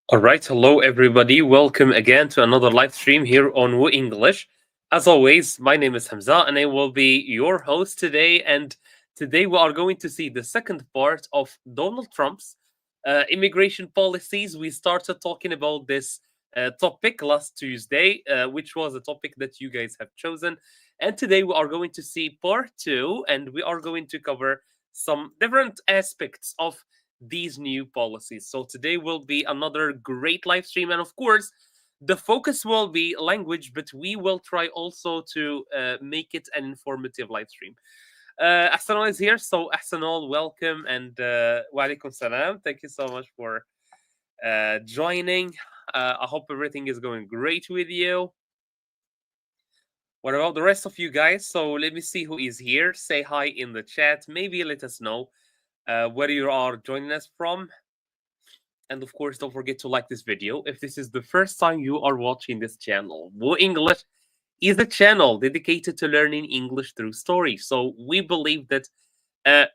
All right, hello everybody. Welcome again to another live stream here on WooEnglish. As always, my name is Hamza and I will be your host today. And today we are going to see the second part of Donald Trump's immigration policies. We started talking about this topic last Tuesday, which was a topic that you guys have chosen. And today we are going to see part two, and we are going to cover some different aspects of these new policies. So today will be another great live stream, and of course, the focus will be language, but we will try also to make it an informative live stream. Ahsanul is here, so Ahsanul, welcome, and wa alaikum salam. Thank you so much for joining. I hope everything is going great with you. What about the rest of you guys? So let me see who is here. Say hi in the chat. Maybe let us know where you are joining us from. And of course, don't forget to like this video. If this is the first time you are watching this channel, WooEnglish is a channel dedicated to learning English through stories. So we believe that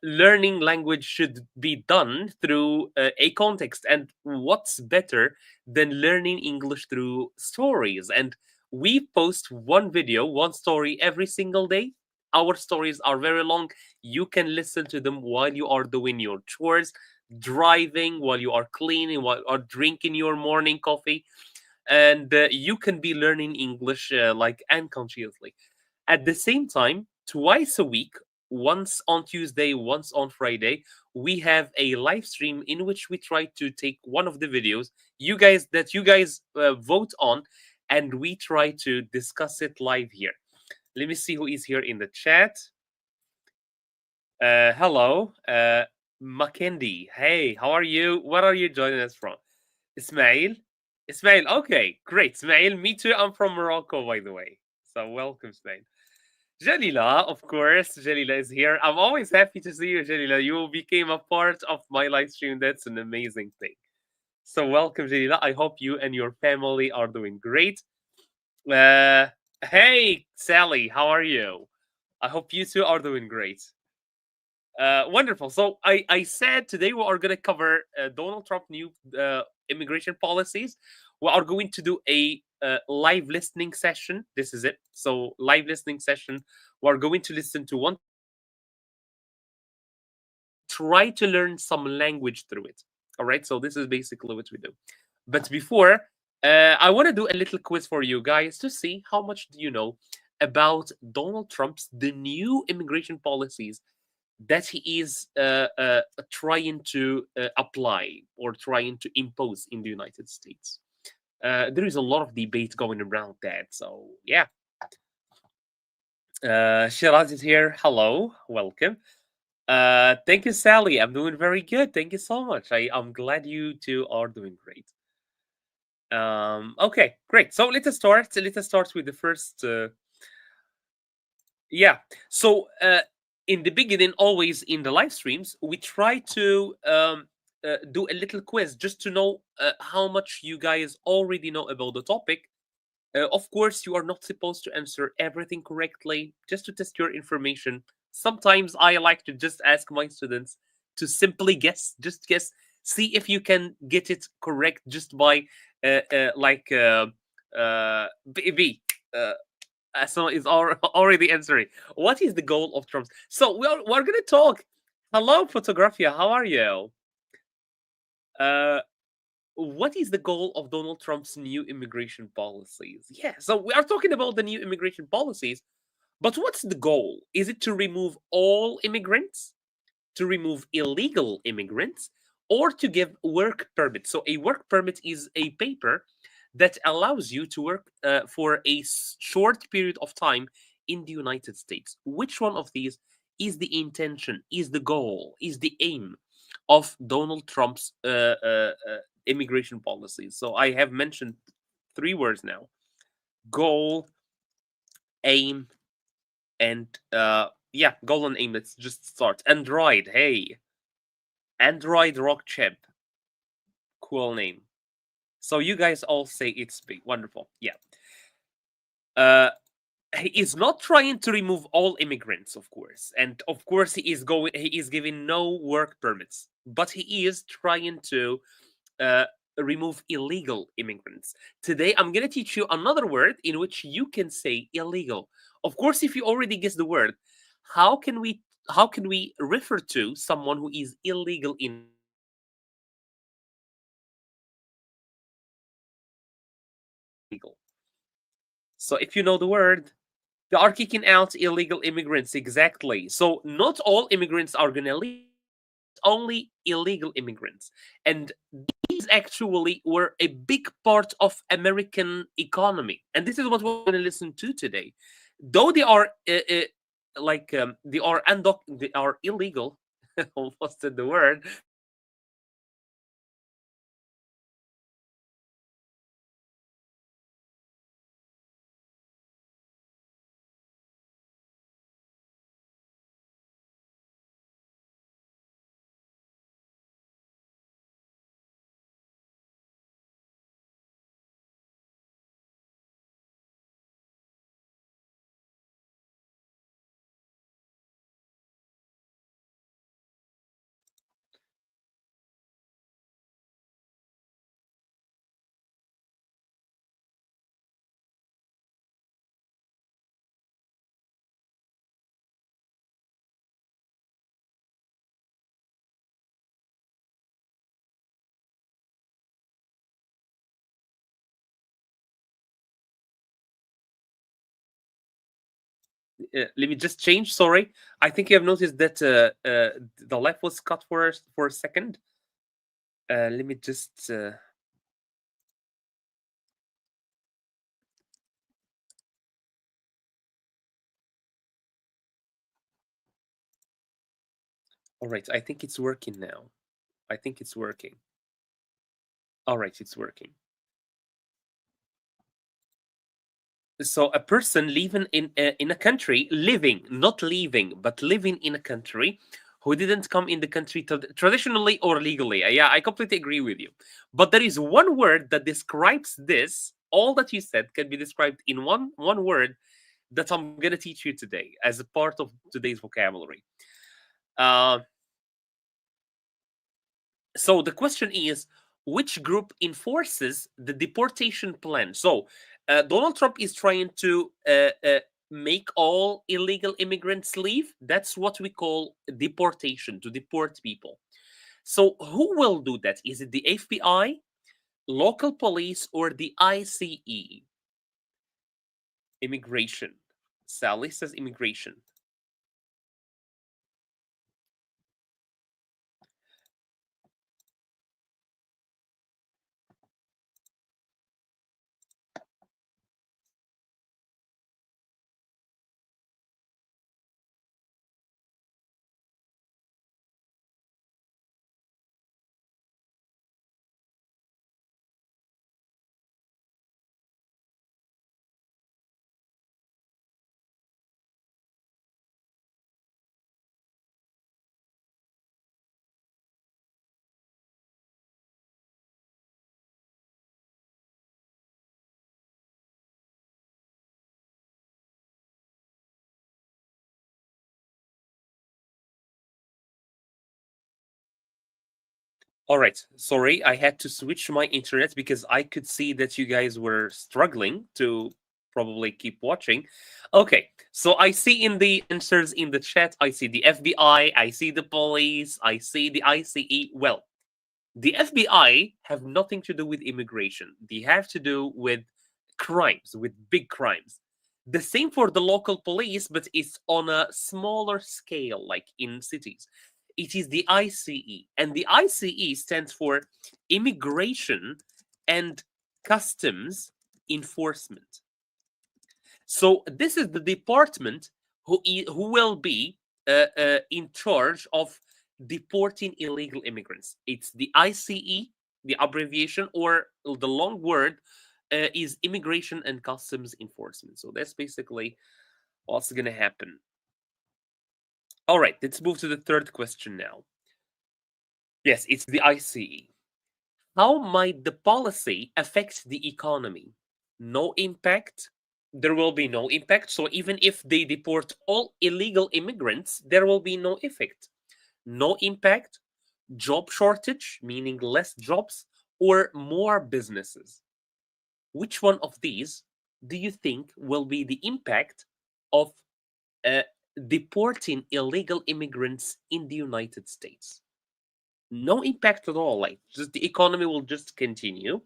learning language should be done through a context. And what's better than learning English through stories? And we post one video, one story every single day. Our stories are very long. You can listen to them while you are doing your chores, driving, while you are cleaning, while you are drinking your morning coffee. And you can be learning English like unconsciously. At the same time, twice a week, once on Tuesday, once on Friday, we have a live stream in which we try to take one of the videos you guys vote on, and we try to discuss it live here. Let me see who is here in the chat. Hello, Mackendy. Hey, how are you? Where are you joining us from? Ismail? Ismail, okay, great. Ismail, me too. I'm from Morocco, by the way. So welcome, Ismail. Jalila, of course, Jalila is here. I'm always happy to see you, Jalila. You became a part of my live stream. That's an amazing thing. So welcome, Jalila. I hope you and your family are doing great. Hey, Sally, how are you? I hope you two are doing great. Wonderful. So I said today we are going to cover Donald Trump new immigration policies. We are going to do a live listening session. This is it. So live listening session. We are going to listen to one, try to learn some language through it. All right. So this is basically what we do. But before, I want to do a little quiz for you guys to see how much do you know about Donald Trump's the new immigration policies that he is trying to apply or trying to impose in the United States. There is a lot of debate going around that. So, yeah. Shiraz is here. Hello. Welcome. Thank you, Sally. I'm doing very good. Thank you so much. I'm glad you two are doing great. Okay, great. So let us start. Let us start with the first. Yeah. So in the beginning, always in the live streams, we try to do a little quiz just to know how much you guys already know about the topic. Of course, you are not supposed to answer everything correctly, just to test your information. Sometimes I like to just ask my students to simply guess, just guess, see if you can get it correct just by B. So is already answering. What is the goal of Trump? So we're gonna talk. Hello, Photographia. How are you? Uh, what is the goal of Donald Trump's new immigration policies? Yeah, so we are talking about the new immigration policies, but what's the goal? Is it to remove all immigrants, to remove illegal immigrants, or to give work permits? So a work permit is a paper that allows you to work for a short period of time in the United States. Which one of these is the intention, is the goal, is the aim of Donald Trump's immigration policies? So I have mentioned three words now: goal, aim, and yeah, goal and aim. Let's just start. Android, hey, Android Rock Chip, cool name. So you guys all say it's big, wonderful, yeah. He is not trying to remove all immigrants, of course, and of course he is giving no work permits, but he is trying to remove illegal immigrants. Today, I'm going to teach you another word in which you can say illegal. Of course, if you already guess the word, how can we how can we refer to someone who is illegal in our country? Illegal. So if you know the word, they are kicking out illegal immigrants. Exactly. So not all immigrants are going to leave, but only illegal immigrants. And these actually were a big part of American economy. And this is what we're going to listen to today. Though they are they are illegal. Almost said the word. Let me just change. Sorry, I think you have noticed that the live was cut for a second. Let me just. All right, I think it's working now. I think it's working. All right, it's working. So a person living in a country, living, not leaving, but living in a country who didn't come in the country traditionally or legally. Yeah, I completely agree with you. But there is one word that describes this. All that you said can be described in one word that I'm going to teach you today as a part of today's vocabulary. Uh, so the question is, which group enforces the deportation plan? So Donald Trump is trying to make all illegal immigrants leave. That's what we call deportation, to deport people. So who will do that? Is it the FBI, local police, or the ICE? Immigration. Sally says immigration. All right. Sorry, I had to switch my internet because I could see that you guys were struggling to probably keep watching. Okay. So I see in the answers in the chat, I see the FBI, I see the police, I see the ICE. Well, the FBI have nothing to do with immigration. They have to do with crimes, with big crimes. The same for the local police, but it's on a smaller scale, like in cities. It is the ICE, and the ICE stands for Immigration and Customs Enforcement. So this is the department who will be in charge of deporting illegal immigrants. It's the ICE, the abbreviation, or the long word is Immigration and Customs Enforcement. So that's basically what's going to happen. All right, let's move to the third question now. Yes, it's the ICE. How might the policy affect the economy? No impact. There will be no impact. So even if they deport all illegal immigrants, there will be no effect. No impact, job shortage, meaning less jobs, or more businesses? Which one of these do you think will be the impact of uh, deporting illegal immigrants in the United States? No impact at all. Like, just the economy will just continue.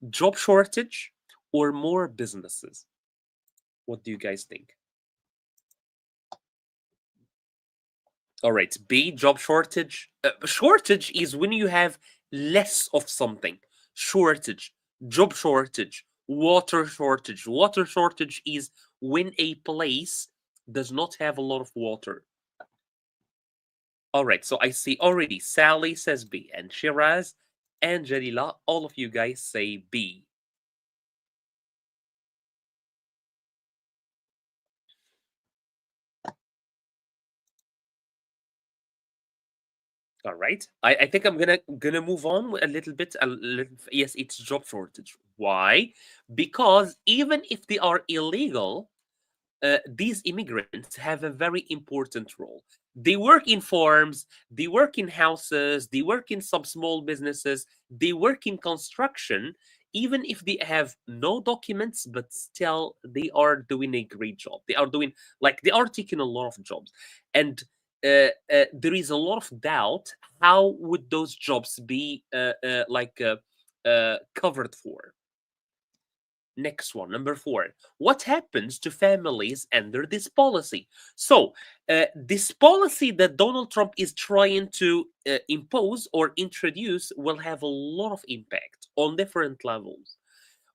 Job shortage or more businesses? What do you guys think? All right, B, job shortage. Shortage is when you have less of something. Shortage, job shortage, water shortage. Water shortage is when a place does not have a lot of water. All right, so I see already Sally says B, and Shiraz and Jalila, all of you guys say B. All right. I think I'm gonna move on a little bit. Yes, it's job shortage. Why? Because even if they are illegal, these immigrants have a very important role. They work in farms, they work in houses, they work in some small businesses, they work in construction. Even if they have no documents, but still they are doing a great job. They are doing, like, they are taking a lot of jobs, and there is a lot of doubt how would those jobs be covered for. Next one, number 4. What happens to families under this policy? So, this policy that Donald Trump is trying to impose or introduce will have a lot of impact on different levels.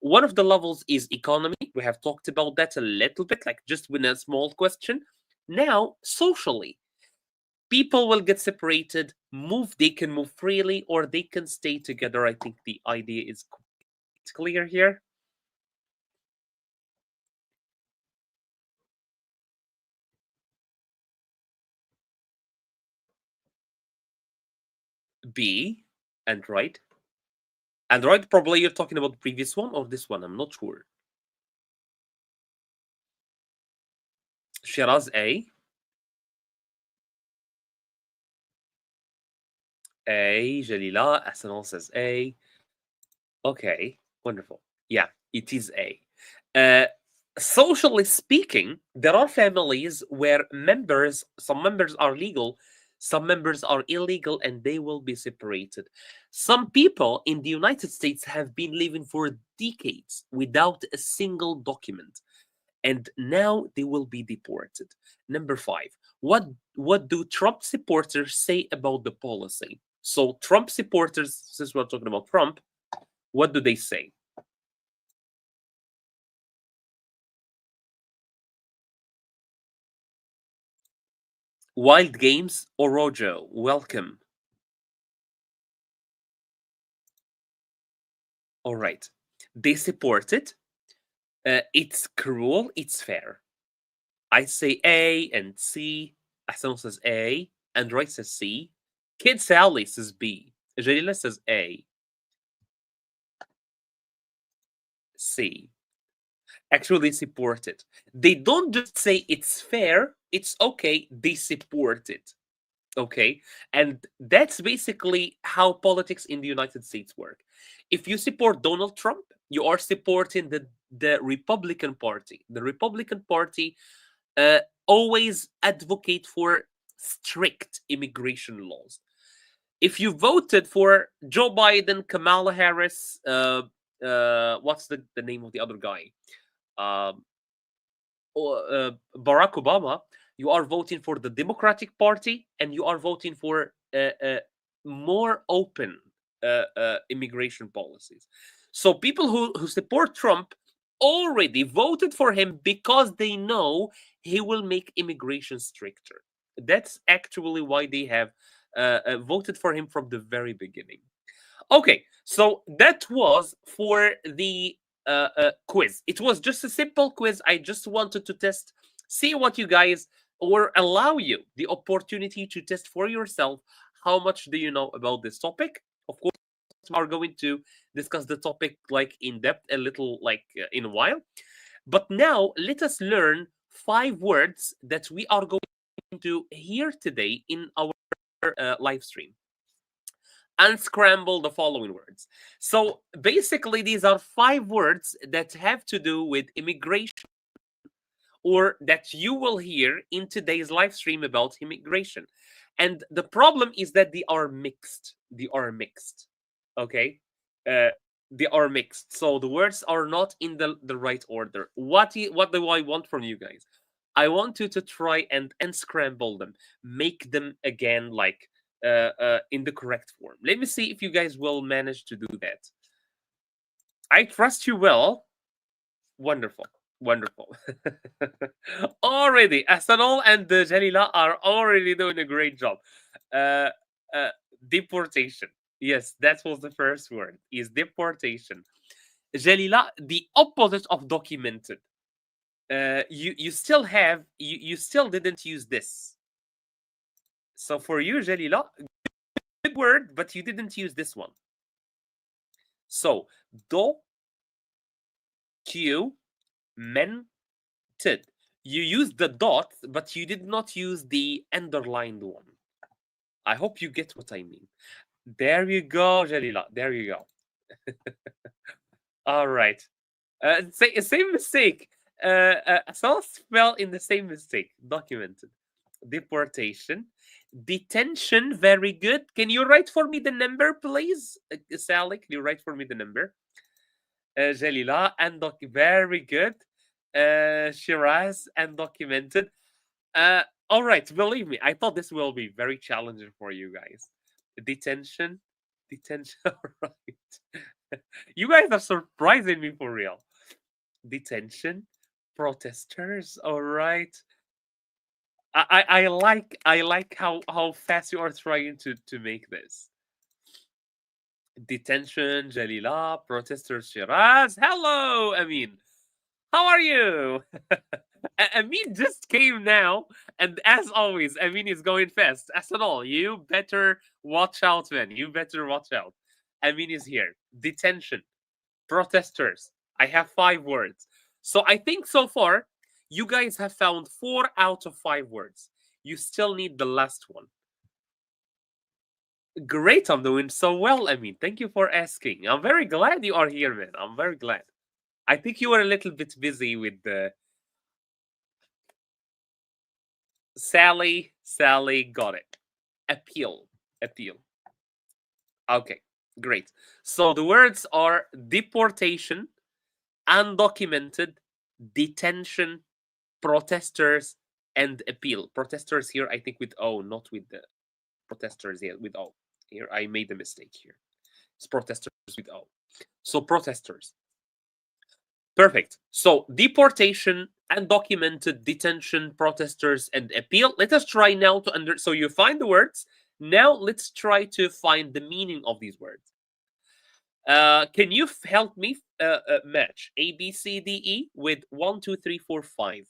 One of the levels is economy. We have talked about that a little bit, like just with a small question. Now, socially, people will get separated, move, they can move freely or they can stay together. I think the idea is quite clear here. B, Android. Android, probably you're talking about the previous one or this one. I'm not sure. Shiraz, A. A. Jalila. Asanal says A. Okay, wonderful. Yeah, it is A. Uh, Socially speaking, there are families where some members are legal, some members are illegal, and they will be separated. Some people in the United States have been living for decades without a single document, and now they will be deported. Number 5, what do Trump supporters say about the policy? So Trump supporters, since we're talking about Trump, what do they say? Wild Games or Rojo, welcome. All right. They support it. It's cruel, it's fair. I say A and C. Ahsan says A. Android says C. Kid Sally says B. Jalila says A. C. Actually, they support it. They don't just say it's fair, it's okay, they support it. Okay, and that's basically how politics in the United States work. If you support Donald Trump, you are supporting the Republican Party. The Republican Party always advocate for strict immigration laws. If you voted for Joe Biden, Kamala Harris, what's the name of the other guy, um, Barack Obama, you are voting for the Democratic Party and you are voting for more open immigration policies. So people who support Trump already voted for him because they know he will make immigration stricter. That's actually why they have voted for him from the very beginning. Okay, so that was for the quiz. It was just a simple quiz. I just wanted to test, see what you guys, or allow you the opportunity to test for yourself how much do you know about this topic. Of course, we are going to discuss the topic like in depth a little like in a while. But now let us learn 5 words that we are going to hear today in our live stream. unscramble the following words. So basically, these are 5 words that have to do with immigration, or that you will hear in today's live stream about immigration. And the problem is that they are mixed. They are mixed. Okay? Uh, they are mixed. So the words are not in the right order. What do I want from you guys? I want you to try and unscramble them, make them again like in the correct form. Let me see if you guys will manage to do that. I trust you will. Wonderful. Wonderful. Already, Asanol and Jalila are already doing a great job. Uh, uh, Deportation. Yes, that was the first word, is deportation. Jalila, the opposite of documented. You still have, you still didn't use this. So for you, Jalila, good word, but you didn't use this one. So, documented. You used the dot, but you did not use the underlined one. I hope you get what I mean. There you go, Jalila. There you go. All right. Same mistake. Someone fell in the same mistake. Documented. Deportation. Detention. Very good. Can you write for me the number, please? Sally, can you write for me the number? Jalila, and very good. Shiraz, and documented. All right, believe me, I thought this will be very challenging for you guys. Detention. All right. You guys are surprising me for real. Detention. Protesters. All right. I like how fast you are trying to make this. Detention, Jalila, protesters, Shiraz. Hello, Amin. How are you? Amin just came now, and as always, Amin is going fast. Asanol, you better watch out, man. You better watch out. Amin is here. Detention, protesters. I have 5 words. So I think so far, you guys have found 4 out of 5 words. You still need the last one. Great, I'm doing so well, Amin. Thank you for asking. I'm very glad you are here, man. I'm very glad. I think you were a little bit busy with the Sally got it. Appeal. Okay, great. So the words are deportation, undocumented, detention, protesters, and appeal. Protesters here, I think with O, not with the protesters here, with O. Here, I made a mistake here. It's protesters with O. So protesters. Perfect. So deportation, undocumented, detention, protesters, and appeal. Let us try now to so you find the words. Now let's try to find the meaning of these words. Can you help me match A, B, C, D, E with 1, 2, 3, 4, 5?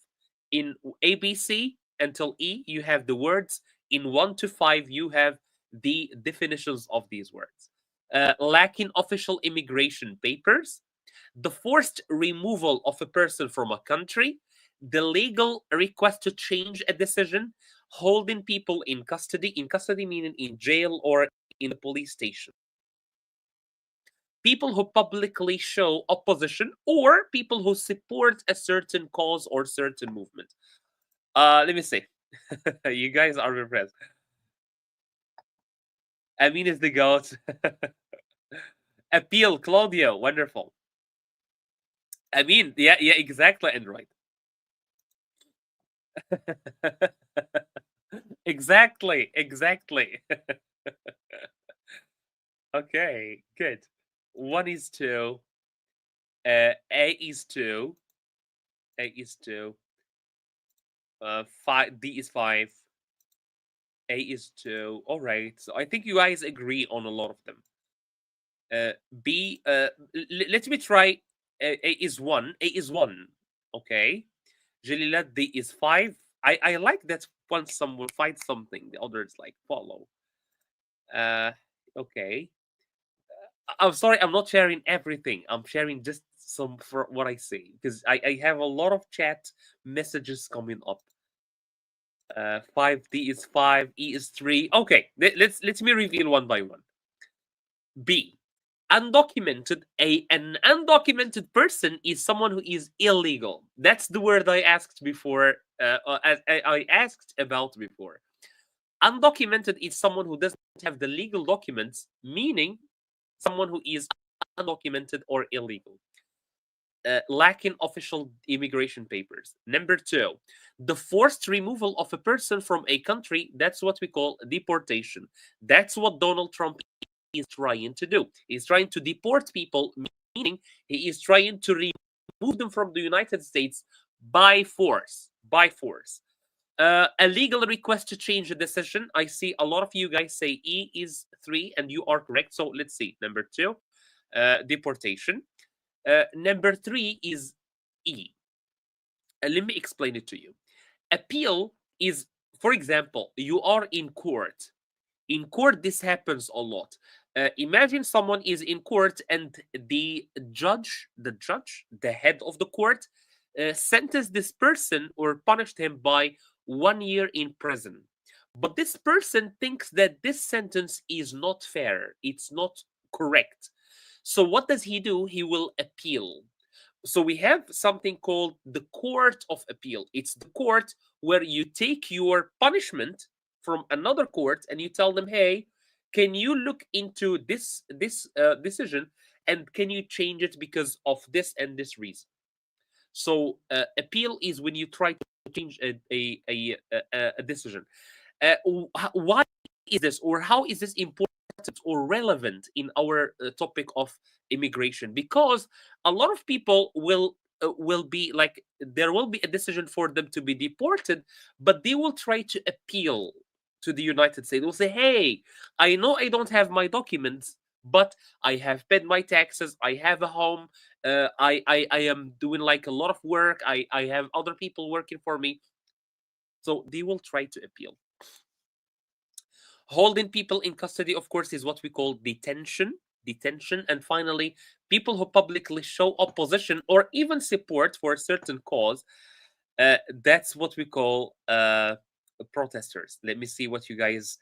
In A, B, C until E, you have the words. In 1 to 5, you have the definitions of these words. Lacking official immigration papers, the forced removal of a person from a country, the legal request to change a decision, holding people in custody meaning in jail or in the police station. People who publicly show opposition or people who support a certain cause or certain movement. Let me see. You guys are impressed. Amin is the goat. Appeal, Claudio, wonderful. Amin, yeah, exactly, and right. Exactly. Okay, good. 1 is 2. A is 2. A is 2. 5. D is 5. A is 2. All right. So I think you guys agree on a lot of them. B. Let me try. A is 1. A is 1. Okay. Jalila, D is 5. I like that once someone finds something, the others like follow. Okay. I'm sorry, I'm not sharing everything. I'm sharing just some for what I see because I have a lot of chat messages coming up. 5, D is 5, E is 3. Okay, let me reveal one by one. B, undocumented. An undocumented person is someone who is illegal. That's the word I asked before. I asked about before. Undocumented is someone who doesn't have the legal documents, meaning someone who is undocumented or illegal, lacking official immigration papers. Number two, the forced removal of a person from a country. That's what we call deportation. That's what Donald Trump is trying to do. He's trying to deport people, meaning he is trying to remove them from the United States by force. By force. A legal request to change the decision. I see a lot of you guys say E is 3, and you are correct. So let's see. Number 2, deportation. Number 3 is E. Let me explain it to you. Appeal is, for example, you are in court. In court, this happens a lot. Imagine someone is in court and the judge, the head of the court, sentenced this person or punished him by 1 year in prison. But this person thinks that this sentence is not fair. It's not correct. So what does he do? He will appeal. So we have something called the court of appeal. It's the court where you take your punishment from another court and you tell them, hey, can you look into this decision and can you change it because of this and this reason? So appeal is when you try to change a decision. Why is this, or how is this important or relevant in our topic of immigration? Because a lot of people will be like, there will be a decision for them to be deported, but they will try to appeal to the United States. They'll say, hey, I know I don't have my documents, but I have paid my taxes, I have a home, I am doing like a lot of work, I have other people working for me. So they will try to appeal. Holding people in custody, of course, is what we call detention. And finally, people who publicly show opposition or even support for a certain cause, that's what we call protesters. Let me see what you guys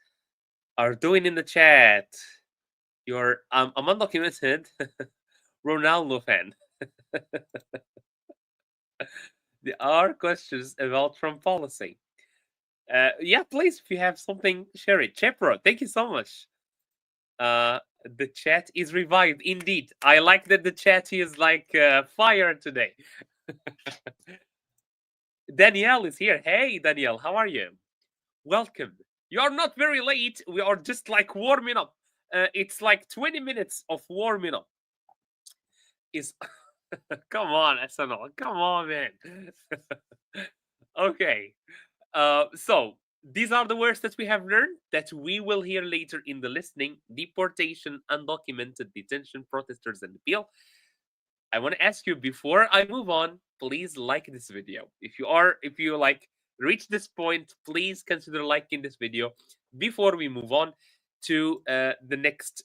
are doing in the chat. I'm undocumented Ronaldo fan. There are questions about Trump policy. Yeah, please, if you have something, share it. Chepro, thank you so much. The chat is revived. Indeed, I like that the chat is like fire today. Danielle is here. Hey, Danielle, how are you? Welcome. You are not very late. We are just like warming up. It's like 20 minutes of warming up. Is come on, SNL. Come on, man. Okay. So these are the words that we have learned that we will hear later in the listening: deportation, undocumented detention, protesters, and appeal. I want to ask you before I move on, please like this video. If you like reach this point, please consider liking this video before we move on to the next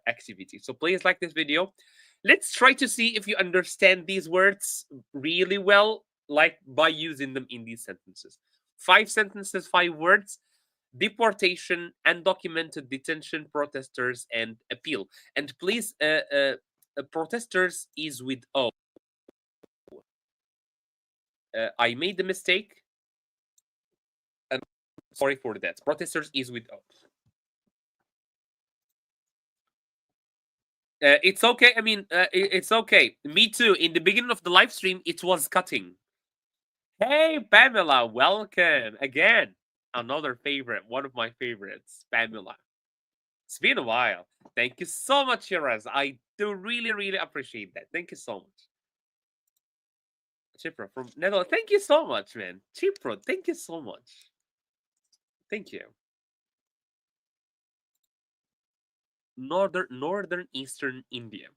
activity. So please like this video. Let's try to see if you understand these words really well, like by using them in these sentences. 5 sentences, 5 words: deportation, undocumented detention, protesters, and appeal. And please, protesters is with O. I made the mistake. And sorry for that. Protesters is with O. It's okay. I mean, it's okay. Me too. In the beginning of the live stream, it was cutting. Hey, Pamela, welcome again. Another favorite, one of my favorites, Pamela. It's been a while. Thank you so much, Shiraz. I do really, really appreciate that. Thank you so much. Chipro from Netherlands. Thank you so much, man. Chipro, thank you so much. Thank you. Northern Eastern India.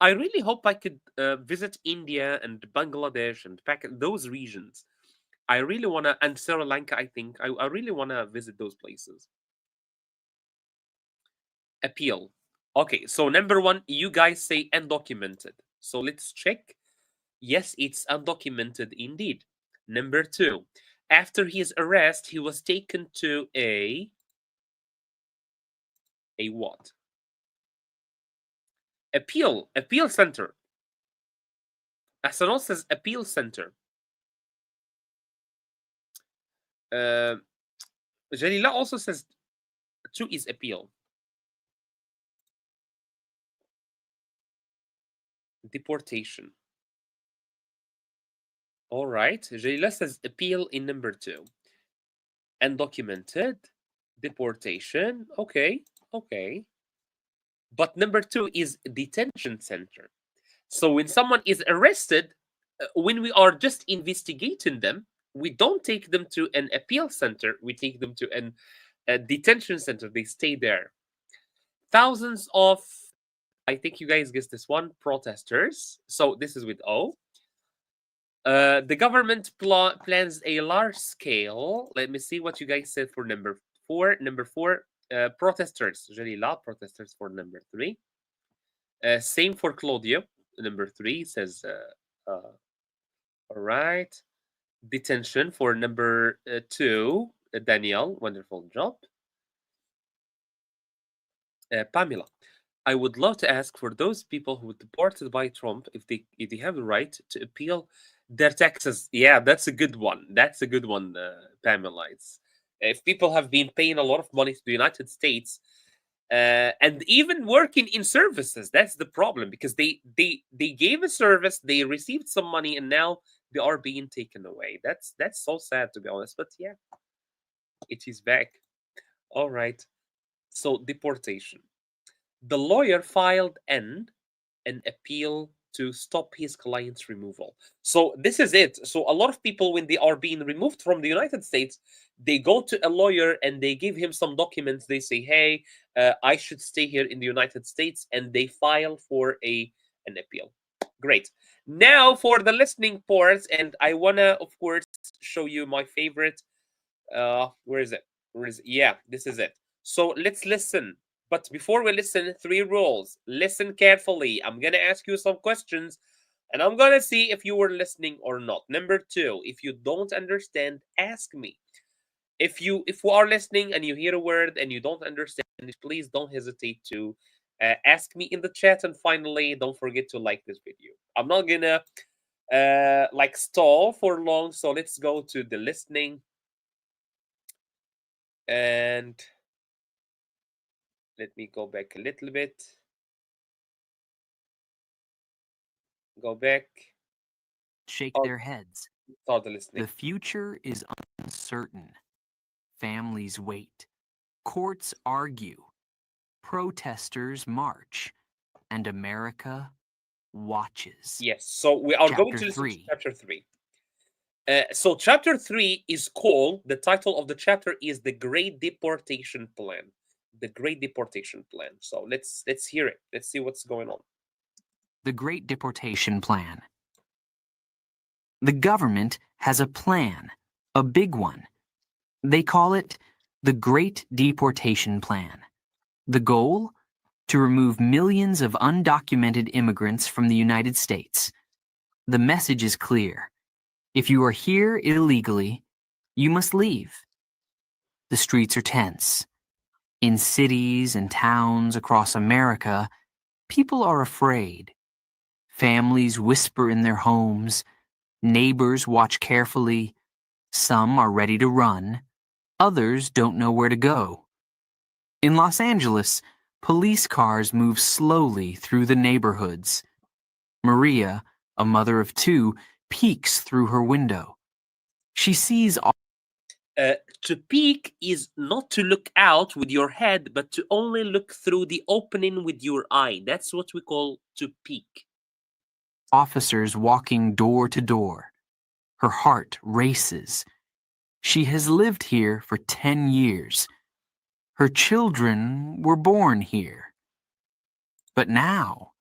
I really hope I could visit India and Bangladesh and Pakistan, those regions. I really want to, and Sri Lanka, I think. I really want to visit those places. Appeal. Okay, so number 1, you guys say undocumented. So let's check. Yes, it's undocumented indeed. Number 2, after his arrest, he was taken to a what? Appeal center. Ahsanul says appeal center. Jalila also says 2 is appeal. Deportation. All right. Jalila says appeal in number 2. Undocumented. Deportation. Okay. Okay. But number 2 is detention center. So when someone is arrested, when we are just investigating them, we don't take them to an appeal center. We take them to a detention center. They stay there. Thousands of, I think you guys guessed this one, protesters. So this is with O. The government plans a large scale. Let me see what you guys said for number 4. Number 4, protesters. Jalila, protesters for number 3. Same for Claudio. Number 3 says, all right. Detention for number 2. Danielle, wonderful job. Pamela, I would love to ask for those people who were deported by Trump if they have the right to appeal their taxes. Yeah, that's a good one. That's a good one, Pamela. If people have been paying a lot of money to the United States, and even working in services, that's the problem, because they gave a service, they received some money, and now they are being taken away. That's so sad, to be honest. But yeah, it is back. All right. So deportation. The lawyer filed an appeal to stop his client's removal. So this is it. So a lot of people, when they are being removed from the United States, they go to a lawyer and they give him some documents. They say, hey, I should stay here in the United States, and they file for an appeal. Great. Now for the listening part, and I want to, of course, show you my favorite. Where is it? Yeah, this is it. So let's listen. But before we listen, 3 rules. Listen carefully. I'm going to ask you some questions, and I'm going to see if you were listening or not. Number 2, if you don't understand, ask me. If you are listening and you hear a word and you don't understand, please don't hesitate to ask me in the chat. And finally, don't forget to like this video. I'm not going to like stall for long, so let's go to the listening. And let me go back a little bit. Go back. Shake their heads. Start the listening. The future is uncertain. Families wait. Courts argue. Protesters march. And America watches. Yes, so we are going to listen to chapter 3. So chapter 3 is called, the title of the chapter is The Great Deportation Plan. The Great Deportation Plan. So let's hear it. Let's see what's going on. The Great Deportation Plan. The government has a plan, a big one. They call it the Great Deportation Plan. The goal? To remove millions of undocumented immigrants from the United States. The message is clear. If you are here illegally, you must leave. The streets are tense. In cities and towns across America, people are afraid. Families whisper in their homes. Neighbors watch carefully. Some are ready to run. Others don't know where to go. In Los Angeles, police cars move slowly through the neighborhoods. Maria, a mother of 2, peeks through her window. She sees all. To peek is not to look out with your head, but to only look through the opening with your eye. That's what we call to peek. Officers walking door to door. Her heart races. She has lived here for 10 years. Her children were born here. But now,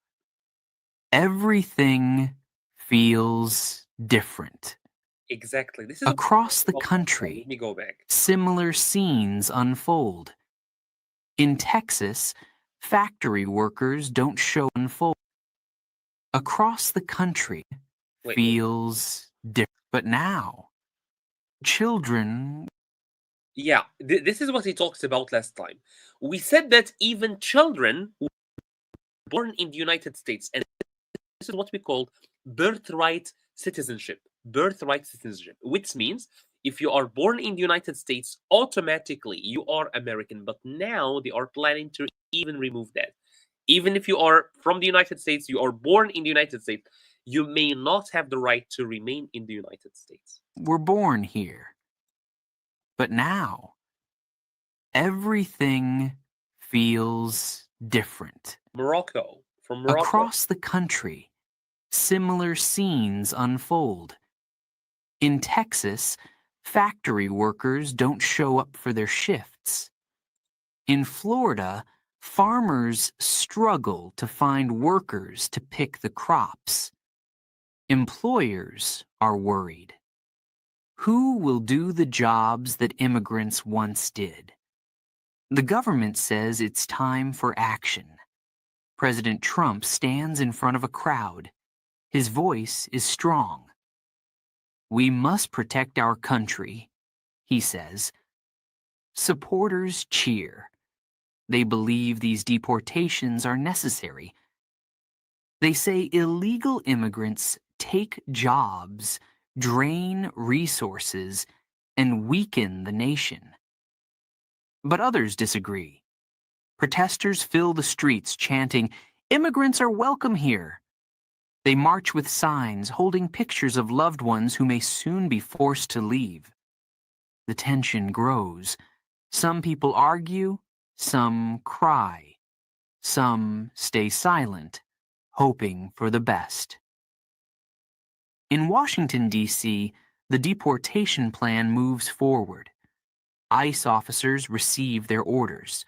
everything feels different. Exactly. This is across the country. Let me go back. Similar scenes unfold. In Texas, factory workers don't show unfold. Across the country feels different. But now, children. Yeah, this is what he talked about last time. We said that even children born in the United States, and this is what we call birthright citizenship. Birthright citizenship, which means if you are born in the United States, automatically you are American. But now they are planning to even remove that. Even if you are from the United States, you are born in the United States, you may not have the right to remain in the United States. We're born here. But now, everything feels different. Morocco, from Morocco. Across the country, similar scenes unfold. In Texas, factory workers don't show up for their shifts. In Florida, farmers struggle to find workers to pick the crops. Employers are worried. Who will do the jobs that immigrants once did? The government says it's time for action. President Trump stands in front of a crowd. His voice is strong. We must protect our country, he says. Supporters cheer. They believe these deportations are necessary. They say illegal immigrants take jobs, drain resources, and weaken the nation. But others disagree. Protesters fill the streets chanting, "Immigrants are welcome here." They march with signs holding pictures of loved ones who may soon be forced to leave. The tension grows. Some people argue, some cry. Some stay silent, hoping for the best. In Washington, D.C., the deportation plan moves forward. ICE officers receive their orders.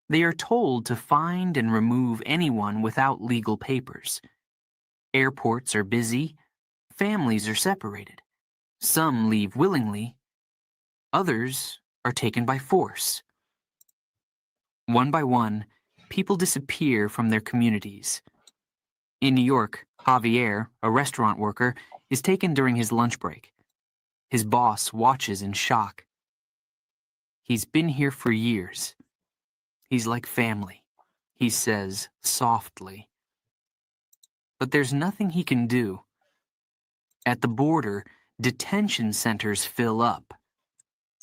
They are told to find and remove anyone without legal papers. Airports are busy. Families are separated. Some leave willingly. Others are taken by force. One by one, people disappear from their communities. In New York, Javier, a restaurant worker, is taken during his lunch break. His boss watches in shock. He's been here for years. He's like family, he says softly. But there's nothing he can do. At the border, detention centers fill up.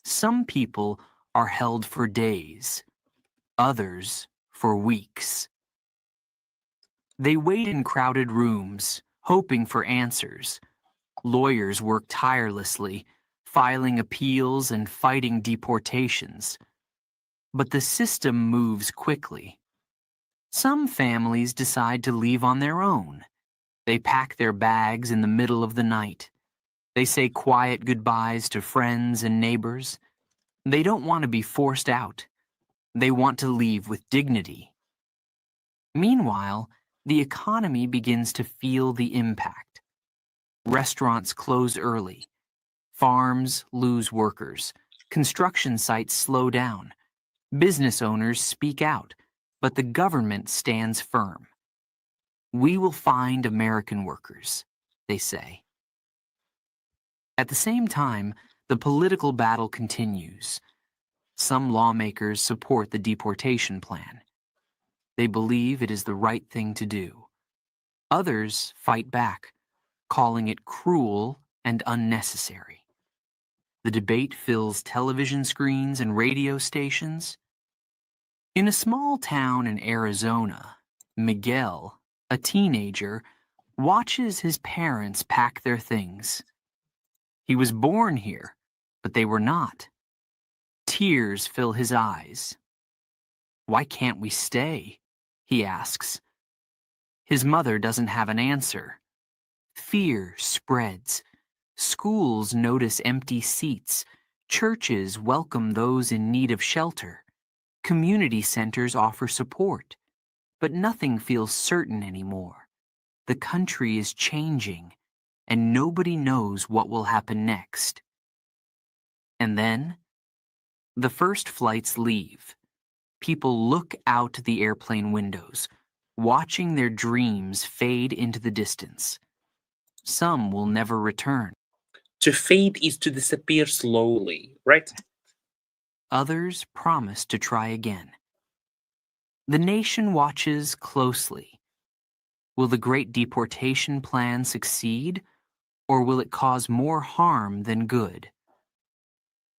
Some people are held for days, others for weeks. They wait in crowded rooms, hoping for answers. Lawyers work tirelessly, filing appeals and fighting deportations. But the system moves quickly. Some families decide to leave on their own. They pack their bags in the middle of the night. They say quiet goodbyes to friends and neighbors. They don't want to be forced out. They want to leave with dignity. Meanwhile, the economy begins to feel the impact. Restaurants close early. Farms lose workers. Construction sites slow down. Business owners speak out, but the government stands firm. We will find American workers, they say. At the same time, the political battle continues. Some lawmakers support the deportation plan. They believe it is the right thing to do. Others fight back, calling it cruel and unnecessary. The debate fills television screens and radio stations. In a small town in Arizona, Miguel, a teenager, watches his parents pack their things. He was born here, but they were not. Tears fill his eyes. "Why can't we stay?" he asks. His mother doesn't have an answer. Fear spreads. Schools notice empty seats. Churches welcome those in need of shelter. Community centers offer support. But nothing feels certain anymore. The country is changing, and nobody knows what will happen next. And then, the first flights leave. People look out the airplane windows, watching their dreams fade into the distance. Some will never return. To fade is to disappear slowly, right? Others promise to try again. The nation watches closely. Will the Great Deportation Plan succeed, or will it cause more harm than good?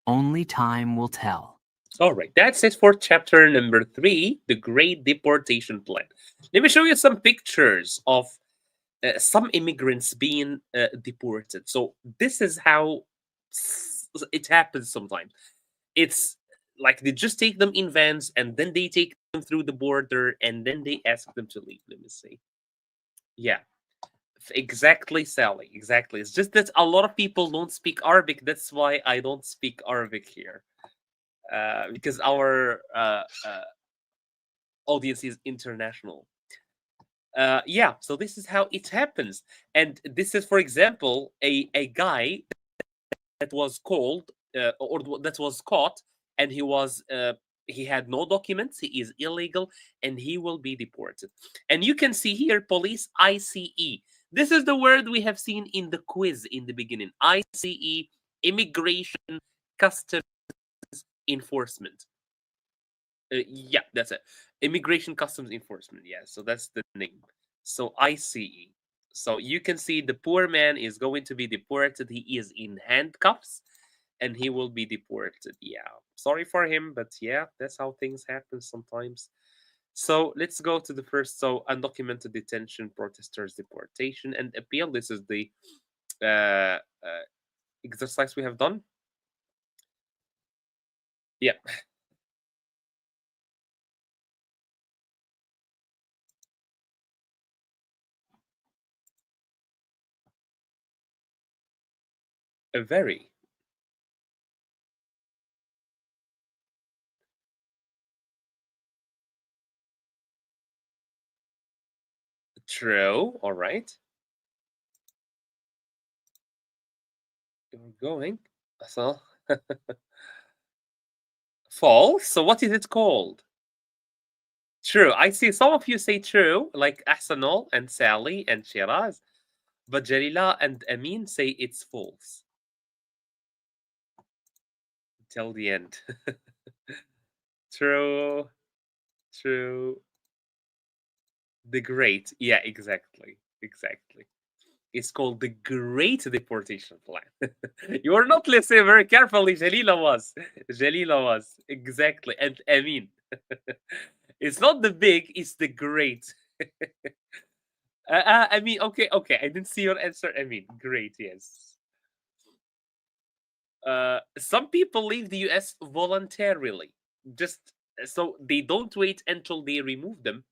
Only time will tell. All right, that's it for chapter number 3, the Great Deportation Plan. Let me show you some pictures of some immigrants being deported. So this is how it happens sometimes. It's like they just take them in vans and then they take them through the border and then they ask them to leave. Let me see. Yeah, exactly, Sally. Exactly. It's just that a lot of people don't speak Arabic. That's why I don't speak Arabic here. Because our audience is international. Yeah, so this is how it happens. And this is, for example, a guy that was called or that was caught, and he had no documents, he is illegal, and he will be deported. And you can see here police ICE. This is the word we have seen in the quiz in the beginning. ICE, immigration customs enforcement. Yeah, that's it. Immigration Customs Enforcement. Yeah, so that's the name. So ICE. So you can see the poor man is going to be deported. He is in handcuffs and he will be deported. Yeah, sorry for him, but yeah, that's how things happen sometimes. So let's go to the first. So undocumented detention, protesters, deportation, and appeal. This is the uh, exercise we have done. Yeah. A very true. All right. We're going. So false. So what is it called? True. I see some of you say true, like Ahsanul and Sally and Shiraz, but Jalila and Amin say it's false. Till the end. True. True. The Great. Yeah, exactly. Exactly. It's called the Great Deportation Plan. You are not listening very carefully. Jalila was. Jalila was. Exactly. And Amin. It's not the big, it's the great. I mean, okay, okay. I didn't see your answer. I mean, great, yes. Some people leave the US voluntarily. Just so they don't wait until they remove them.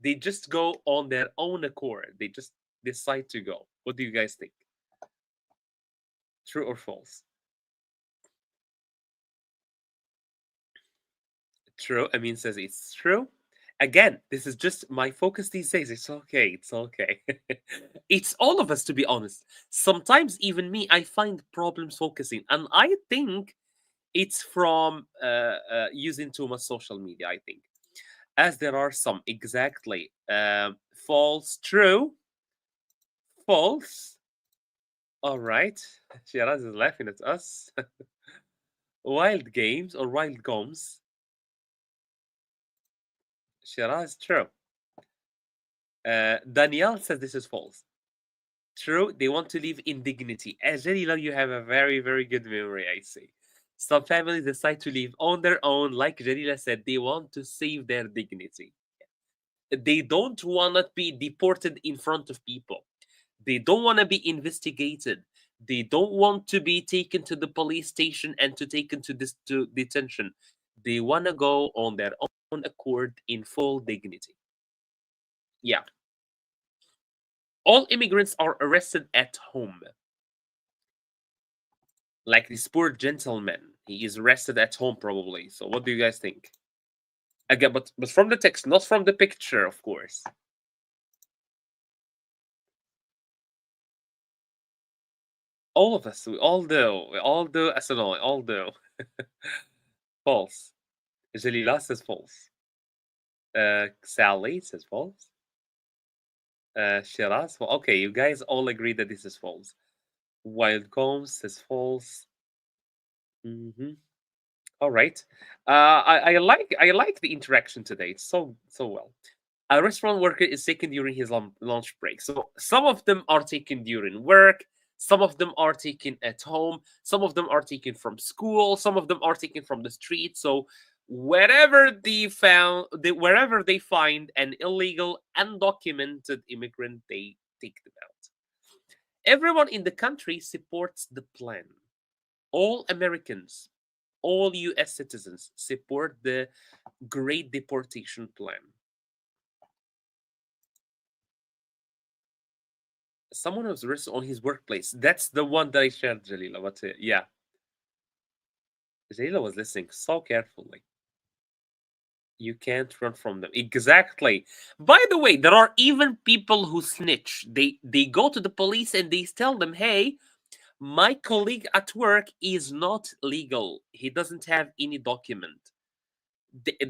They just go on their own accord. They just decide to go. What do you guys think? True or false? True. Amin says it's true. Again, this is just my focus these days. It's okay. It's okay. It's all of us, to be honest. Sometimes, even me, I find problems focusing. And I think it's from using too much social media, I think. As there are some, exactly. False, true, false. All right. Shiraz is laughing at us. Wild games or wild gomes. Shiraz, true. Danielle says this is false. True, they want to live in dignity. Angelina, you have a very, very good memory, I see. Some families decide to live on their own. Like Jalila said, they want to save their dignity. They don't want to be deported in front of people. They don't want to be investigated. They don't want to be taken to the police station and to taken to this to detention. They want to go on their own accord in full dignity. Yeah. All immigrants are arrested at home. Like this poor gentleman, he is arrested at home probably. So what do you guys think? Again, but from the text, not from the picture, of course. All of us, we all do. We all do. As all do. False. Jalila says false. Sally says false. Shiraz, well, okay, you guys all agree that this is false. Wild Combs says false. Mm-hmm. All right. I like the interaction today. It's so well. A restaurant worker is taken during his lunch break. So some of them are taken during work, some of them are taken at home, some of them are taken from school, some of them are taken from the street. So wherever they find an illegal, undocumented immigrant, they take them out. Everyone in the country supports the plan. All Americans, all US citizens support the Great Deportation Plan. Someone was arrested on his workplace. That's the one that I shared, Jalila. But yeah, Jalila was listening so carefully. You can't run from them. Exactly. By the way, there are even people who snitch. They go to the police and they tell them, "Hey, my colleague at work is not legal. He doesn't have any document."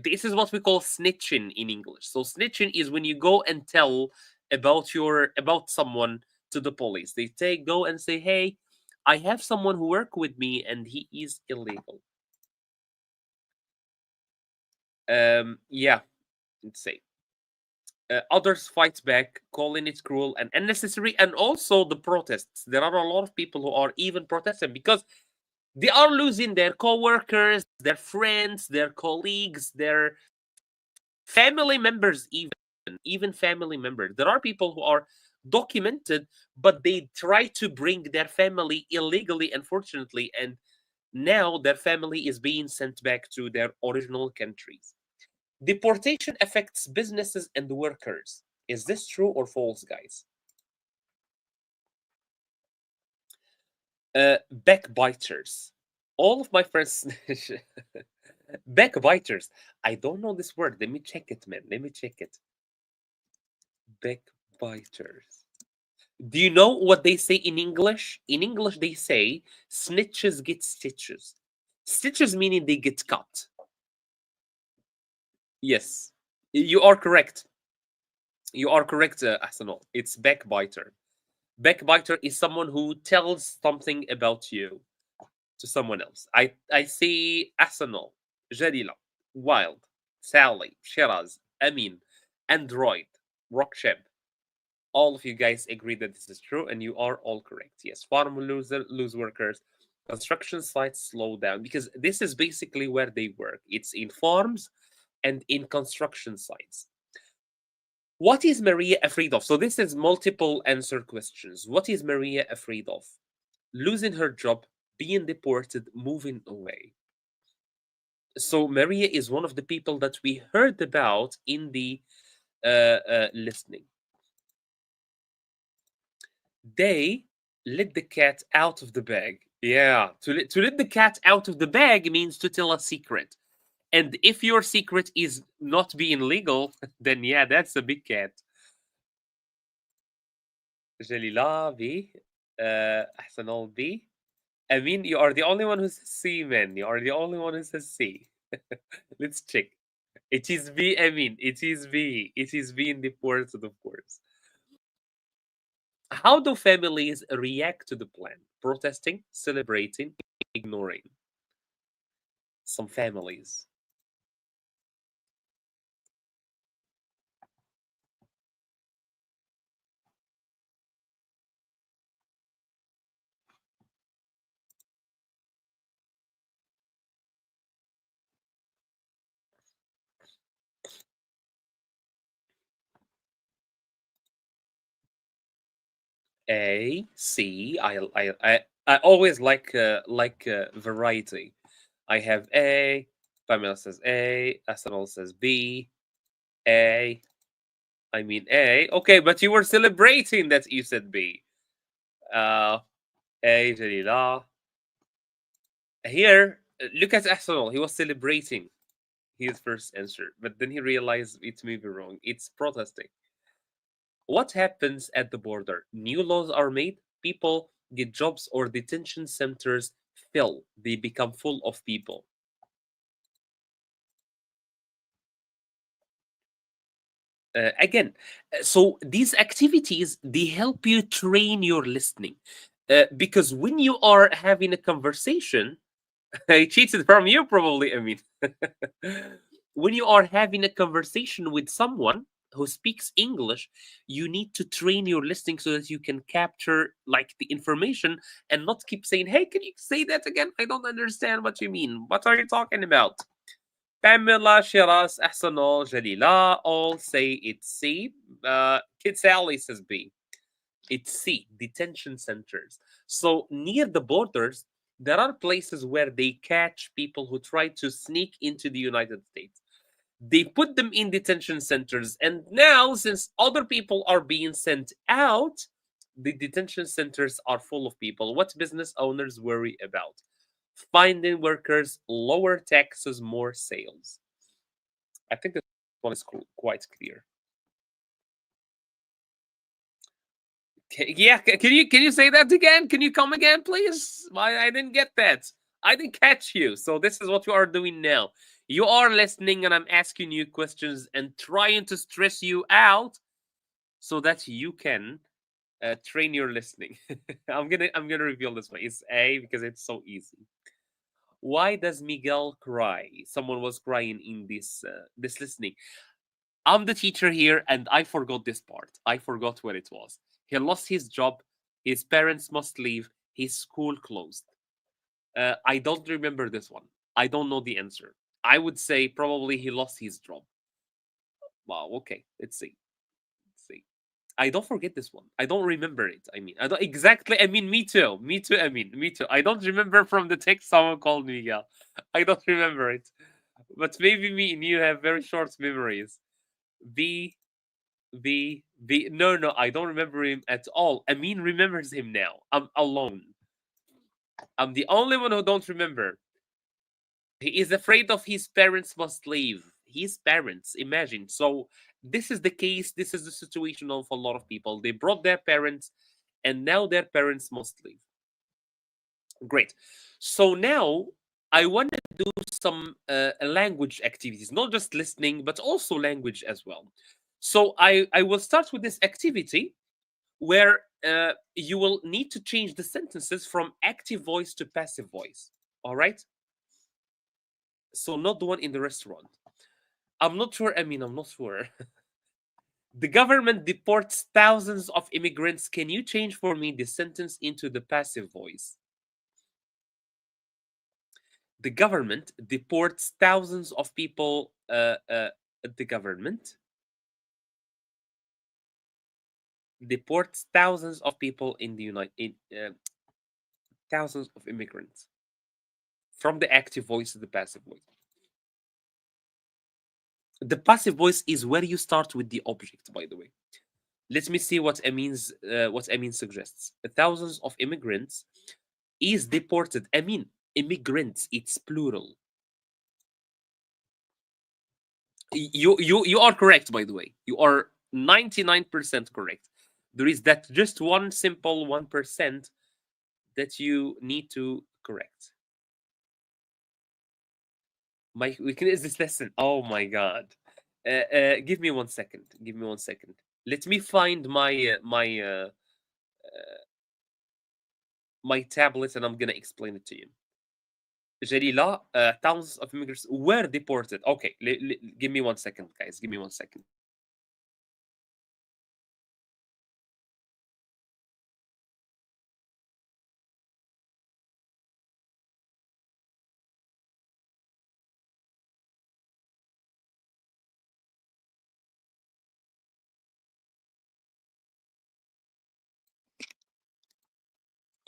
This is what we call snitching in English. So snitching is when you go and tell about someone to the police. They go and say, "Hey, I have someone who work with me and he is illegal." Yeah, let's say. Others fight back, calling it cruel and unnecessary, and also the protests. There are a lot of people who are even protesting because they are losing their co-workers, their friends, their colleagues, their family members, even family members. There are people who are documented, but they try to bring their family illegally, unfortunately, and now their family is being sent back to their original countries. Deportation affects businesses and workers. Is this true or false, guys? Backbiters. All of my friends. Backbiters. I don't know this word. Let me check it, man. Let me check it. Backbiters. Do you know what they say in English? In English, they say snitches get stitches. Stitches meaning they get cut. Yes, you are correct. You are correct, Ahsanul. It's backbiter. Backbiter is someone who tells something about you to someone else. I see Ahsanul, Jalila, Wild, Sally, Shiraz, Amin, Android, Rockship. All of you guys agree that this is true, and you are all correct. Yes, farm lose workers, construction sites slow down because this is basically where they work. It's in farms and in construction sites. What is Maria afraid of? So this is multiple answer questions. What is Maria afraid of? Losing her job, being deported, moving away. So Maria is one of the people that we heard about in the listening. They let the cat out of the bag. Yeah, to let the cat out of the bag means to tell a secret. And if your secret is not being legal, then yeah, that's a big cat. Jalila B, Ahsanul B. I mean, you are the only one who says C, man. You are the only one who says C. Let's check. It is B, I mean, it is B. It is being deported, of course. How do families react to the plan? Protesting, celebrating, ignoring. Some families. A, C. I always like variety. I have A. Pamela says A. Asanol says B. A. I mean A. Okay, but you were celebrating that you said B. A. Jalila. Here, look at Asanol. He was celebrating his first answer, but then he realized it may be wrong. It's protesting. What happens at the border? New laws are made, people get jobs, or detention centers fill. They become full of people. Again, so these activities, they help you train your listening. Because when you are having a conversation, I cheated from you probably, I mean. When you are having a conversation with someone, who speaks English, you need to train your listening so that you can capture like the information and not keep saying, "Hey, can you say that again? I don't understand what you mean. What are you talking about?" Pamela, Shiraz, Ahsanol, Jalila all say it's C. Kid Sally says B. It's C, detention centers. So near the borders, there are places where they catch people who try to sneak into the United States. They put them in detention centers. And now, since other people are being sent out, the detention centers are full of people. What business owners worry about? Finding workers, lower taxes, more sales. I think this one is quite clear. Yeah, can you say that again? Can you come again, please? I didn't get that. I didn't catch you. So this is what you are doing now. You are listening, and I'm asking you questions and trying to stress you out so that you can train your listening. I'm gonna reveal this one. It's A because it's so easy. Why does Miguel cry? Someone was crying in this listening. I'm the teacher here, and I forgot this part. I forgot where it was. He lost his job. His parents must leave. His school closed. I don't remember this one. I don't know the answer. I would say probably he lost his job. Wow. Okay. Let's see. Let's see. I don't forget this one. I don't remember it. I mean, I don't exactly. I mean, me too. Me too. I mean, me too. I don't remember from the text someone called me Miguel. I don't remember it. But maybe me and you have very short memories. B no, I don't remember him at all. Amin remembers him now. I'm alone. I'm the only one who don't remember. He is afraid of his parents must leave. His parents, imagine. So this is the case, this is the situation of a lot of people. They brought their parents and now their parents must leave. Great. So now I want to do some language activities, not just listening, but also language as well. So I will start with this activity where you will need to change the sentences from active voice to passive voice. All right? So not the one in the restaurant. I'm not sure. I mean, I'm not sure. The government deports thousands of immigrants. Can you change for me the sentence into the passive voice? The government deports thousands of people. The government deports thousands of people in the thousands of immigrants from the active voice to the passive voice. The passive voice is where you start with the object, by the way. Let me see what Amin suggests. Thousands of immigrants is deported. I mean, immigrants, it's plural. You are correct, by the way. You are 99% correct. There is that just one simple 1% that you need to correct. My weakness is this lesson. Oh my god. Give me 1 second. Give me 1 second. Let me find my tablet and I'm gonna explain it to you. Jalila, thousands of immigrants were deported. Okay, give me 1 second, guys. Give me 1 second.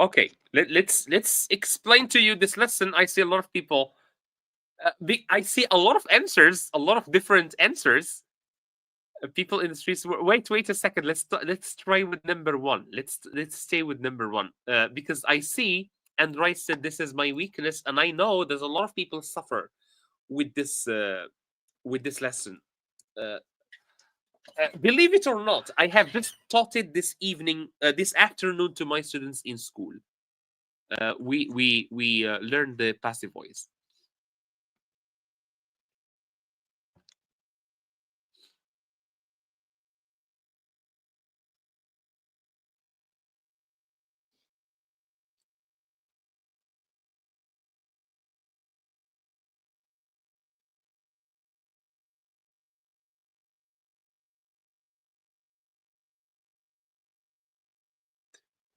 Okay, let's explain to you this lesson. I see a lot of people. I see a lot of answers, a lot of different answers. People in the streets. Wait a second. Let's try with number one. Let's stay with number one because I see and Rice said this is my weakness, and I know there's a lot of people suffer with this lesson. Uh, Believe it or not, I have just taught it this evening, this afternoon to my students in school. We learned the passive voice.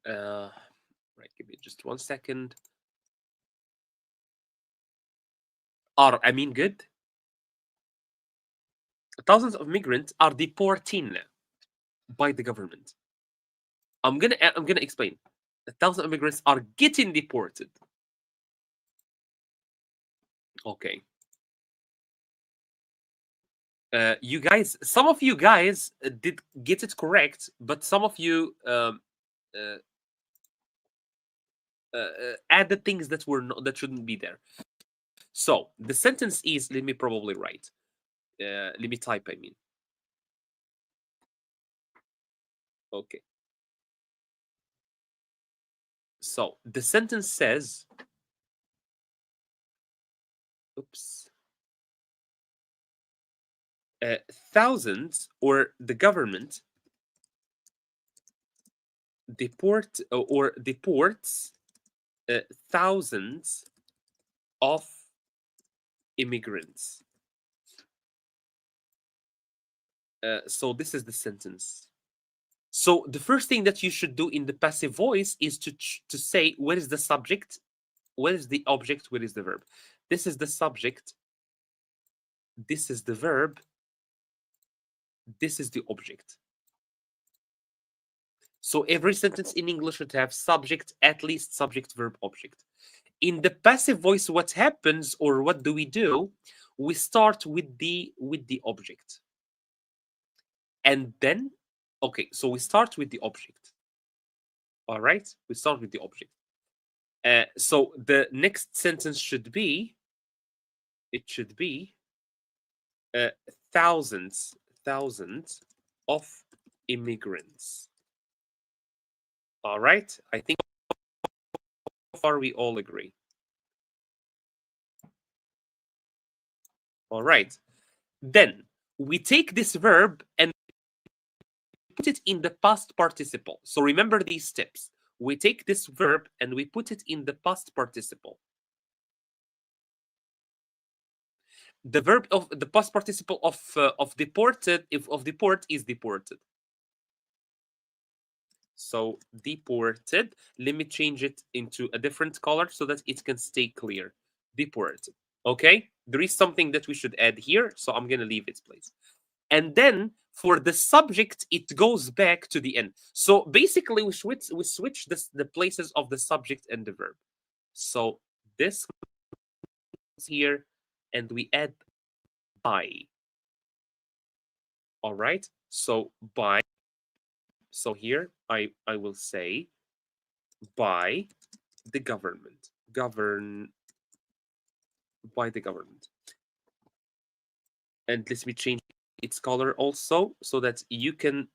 Right, give me just 1 second. I mean good. Thousands of migrants are deporting by the government. I'm gonna explain. Thousands of migrants are getting deported. Okay. You guys, some of you guys did get it correct, but some of you uh, added things that that shouldn't be there. So the sentence is, let me probably write. Let me type. I mean, okay. So the sentence says, oops, thousands or the government deports thousands of immigrants. So this is the sentence. So the first thing that you should do in the passive voice is to say what is the subject, what is the object, what is the verb. This is the subject, this is the verb, this is the object. So every sentence in English should have subject, at least subject, verb, object. In the passive voice, what happens, or what do? We start with the object. And then, okay, so we start with the object. All right, we start with the object. So the next sentence should be, it should be thousands of immigrants. All right, I think so far we all agree. All right, then we take this verb and put it in the past participle. So remember these steps. We take this verb and we put it in the past participle. The verb of the past participle of deported, if of deport, is deported. So deported, let me change it into a different color so that it can stay clear. Deported. Okay, there is something that we should add here, so I'm going to leave its place. And then for the subject, it goes back to the end. So basically, we switch the places of the subject and the verb. So this here, and we add by. All right. So by. So here I will say by the government. Govern by the government. And let me change its color also so that you can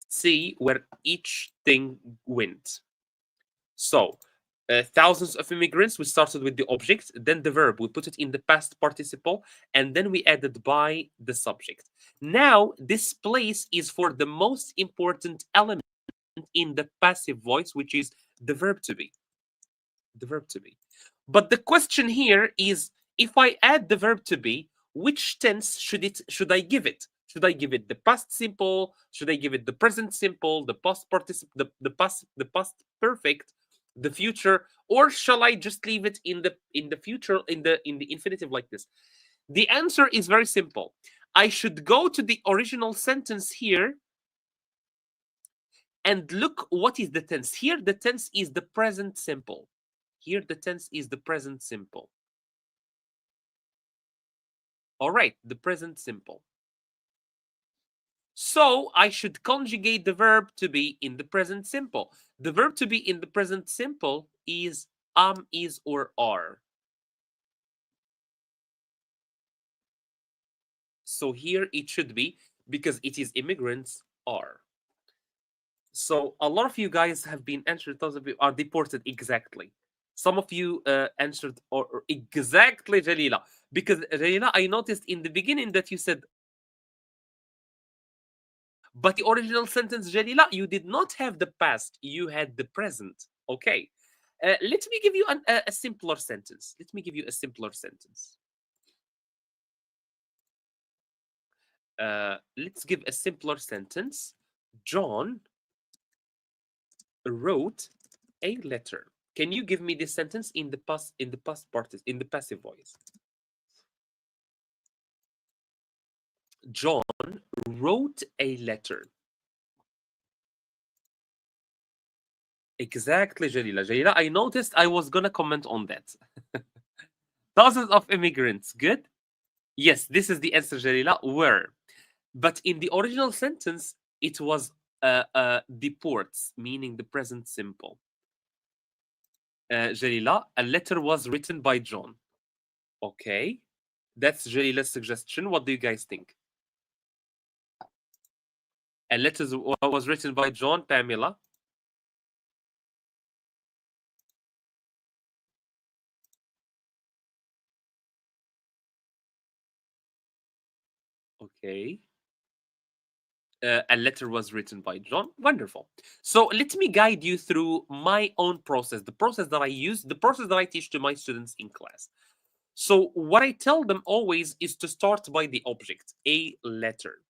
see where each thing went. So thousands of immigrants, we started with the object, then the verb, we put it in the past participle, and then we added by the subject. Now, this place is for the most important element in the passive voice, which is the verb to be. The verb to be. But the question here is, if I add the verb to be, which tense should I give it? Should I give it the past simple? Should I give it the present simple, the past participle, the past perfect, the future, or shall I just leave it in the future, in the infinitive like this? The answer is very simple. I should go to the original sentence here and look what is the tense. Here the tense is the present simple. Here the tense is the present simple. All right, the present simple. So I should conjugate the verb to be in the present simple. The verb to be in the present simple is is, or are. So here it should be, because it is immigrants, are. So a lot of you guys have been answered, those of you are deported exactly. Some of you answered or exactly, Jalila. Because Jalila, I noticed in the beginning that you said, but the original sentence, Jalila, you did not have the past, you had the present. Okay. Let me give you a simpler sentence. Let me give you a simpler sentence. Let's give a simpler sentence. John wrote a letter. Can you give me this sentence in the passive voice? John wrote a letter. Exactly, Jalila. Jalila, I noticed I was gonna comment on that. Thousands of immigrants. Good. Yes, this is the answer, Jalila. Were, but in the original sentence, it was deports, meaning the present simple. Jalila, a letter was written by John. Okay, that's Jalila's suggestion. What do you guys think? A letter was written by John, Pamela. Okay. A letter was written by John. Wonderful. So let me guide you through my own process, the process that I use, the process that I teach to my students in class. So what I tell them always is to start by the object, a letter,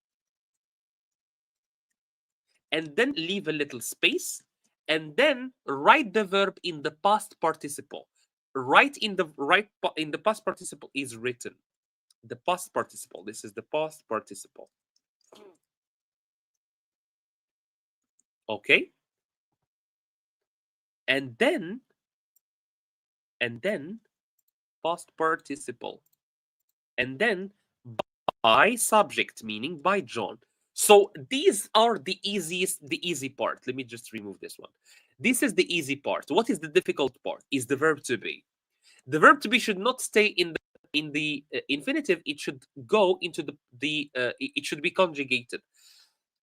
and then leave a little space, and then write the verb in the past participle. In the past participle is written. The past participle. This is the past participle. Okay. And then past participle. And then by subject, meaning by John. So these are the easy part. Let me just remove this one. This is the easy part. What is the difficult part? Is the verb to be. The verb to be should not stay in the infinitive. It should go into it should be conjugated.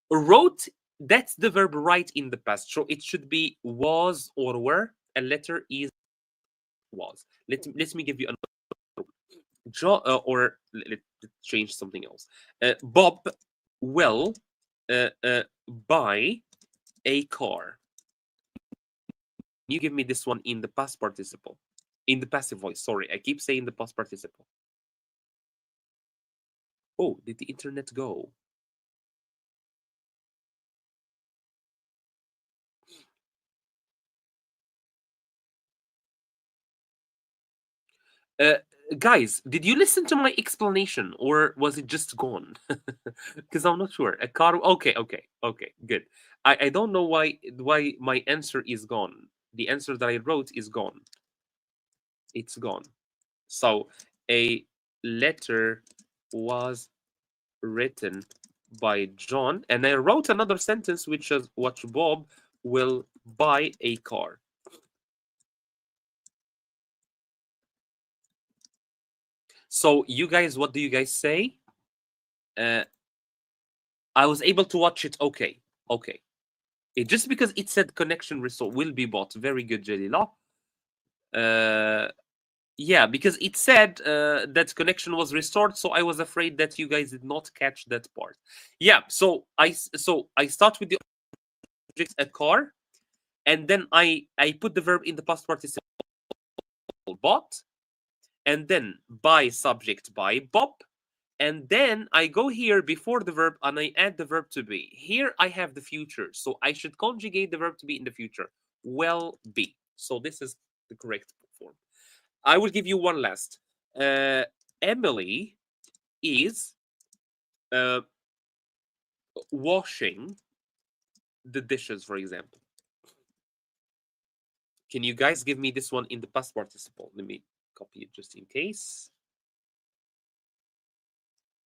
Wrote, that's the verb right in the past. So it should be was or were. A letter is was. Let me give you another. Or let's change something else. Bob will buy a car. You give me this one in the past participle, in the passive voice. Sorry, I keep saying the past participle. Oh, did the internet go? Guys, did you listen to my explanation, or was it just gone? Because I'm not sure. A car. Okay, good. I don't know why my answer is gone. The answer that I wrote is gone. It's gone. So a letter was written by John, and I wrote another sentence which is what Bob will buy a car. So you guys, what do you guys say? I was able to watch it. Okay. Just because it said connection restored will be bought. Very good, Jalila. Yeah, because it said that connection was restored, so I was afraid that you guys did not catch that part. Yeah, so I start with the object a car, and then I put the verb in the past participle bought, and then by subject by Bob, and then I go here before the verb and I add the verb to be. Here I have the future, so I should conjugate the verb to be in the future. Will be. So this is the correct form. I will give you one last. Emily is washing the dishes, for example. Can you guys give me this one in the past participle? Let me copy it just in case.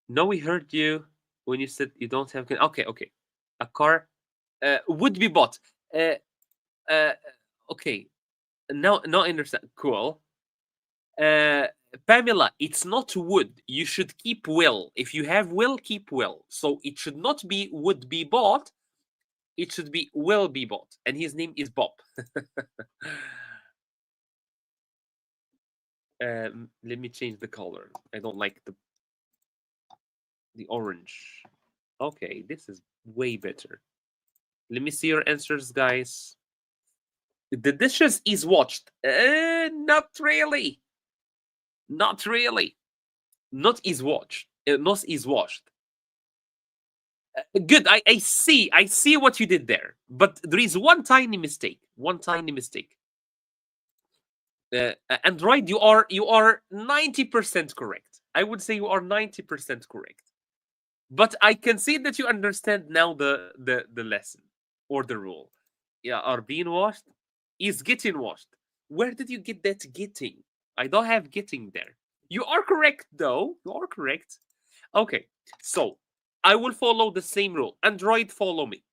No, we heard you when you said you don't have. Okay. A car would be bought. Okay. Now I understand. Cool. Pamela, it's not would. You should keep will. If you have will, keep will. So it should not be would be bought. It should be will be bought. And his name is Bob. Let me change the color. I don't like the orange. Okay, this is way better. Let me see your answers, guys. The dishes is watched. Not really. Not really. Not is watched. Not is washed. Good. I see. I see what you did there. But there is one tiny mistake. One tiny mistake. Android, you are 90% correct. I would say you are 90% correct. But I can see that you understand now the lesson or the rule. Yeah, are being washed is getting washed. Where did you get that getting? I don't have getting there. You are correct though. You are correct. Okay, so I will follow the same rule. Android, follow me.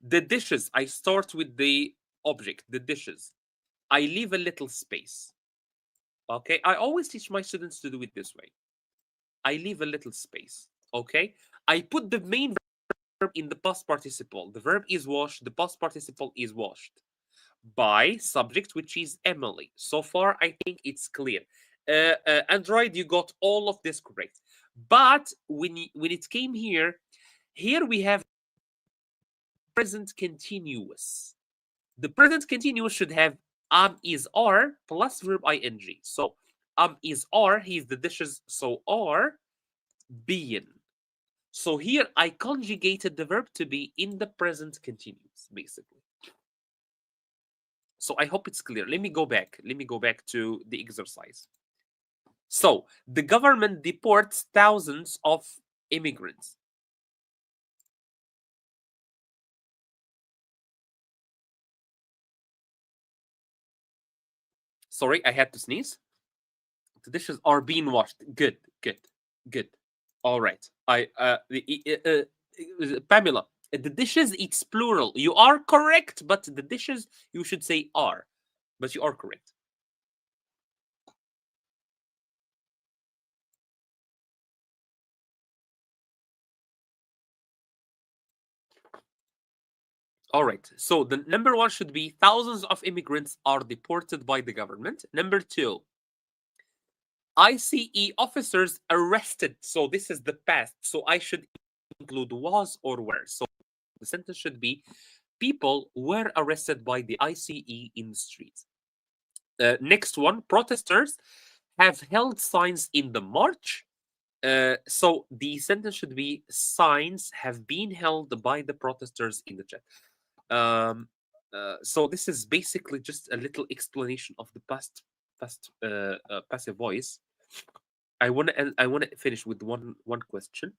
The dishes, I start with the object, the dishes. I leave a little space. Okay, I always teach my students to do it this way. I leave a little space. Okay, I put the main verb in the past participle. The verb is washed, the past participle is washed by subject, which is Emily. So far, I think it's clear. Android, you got all of this correct. But when it came here, here we have present continuous. The present continuous should have is are plus verb ing. So is are, he's the dishes, so are being. So here I conjugated the verb to be in the present continuous, basically. So I hope it's clear. Let me go back. Let me go back to the exercise. So the government deports thousands of immigrants. Sorry, I had to sneeze. The dishes are being washed. Good, good, good. All right. Pamela, the dishes, it's plural. You are correct, but the dishes, you should say are. But you are correct. All right. So the number one should be thousands of immigrants are deported by the government. Number two, ICE officers arrested. So this is the past. So I should include was or were. So the sentence should be people were arrested by the ICE in the streets. Next one, protesters have held signs in the march. So the sentence should be signs have been held by the protesters in the chat. So this is basically just a little explanation of the past passive voice. I want to finish with one question.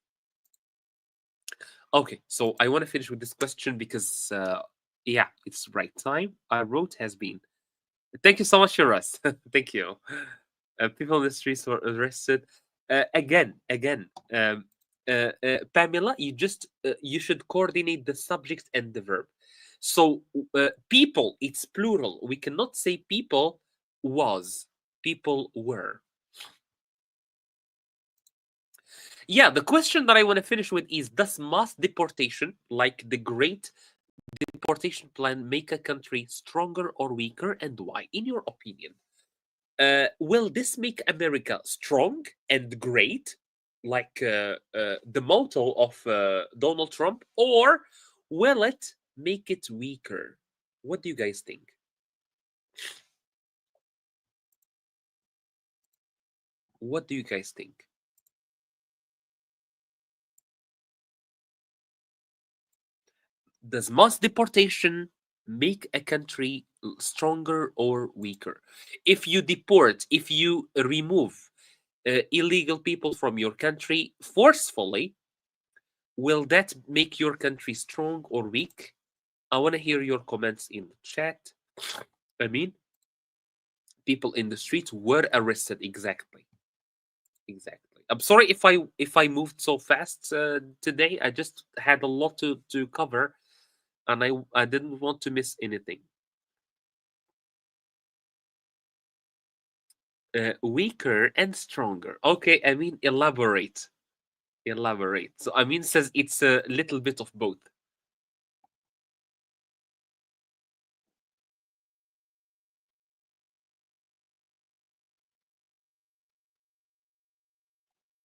Okay, so I want to finish with this question because yeah, it's right time. I wrote has been. Thank you so much, Shiraz. Thank you. People in the streets were arrested. Again, Pamela, you should coordinate the subject and the verb. So people, it's plural. We cannot say people was. People were. Yeah, the question that I want to finish with is: does mass deportation, like the Great Deportation Plan, make a country stronger or weaker, and why, in your opinion? Will this make America strong and great, like the motto of Donald Trump, or will it make it weaker? What do you guys think? What do you guys think? Does mass deportation make a country stronger or weaker? If you deport, if you remove illegal people from your country forcefully, will that make your country strong or weak? I want to hear your comments in the chat. I mean, people in the streets were arrested. Exactly. I'm sorry if I moved so fast today. I just had a lot to cover, and I didn't want to miss anything. Weaker and stronger. Okay, I mean, elaborate. Elaborate. So I mean, says it's a little bit of both.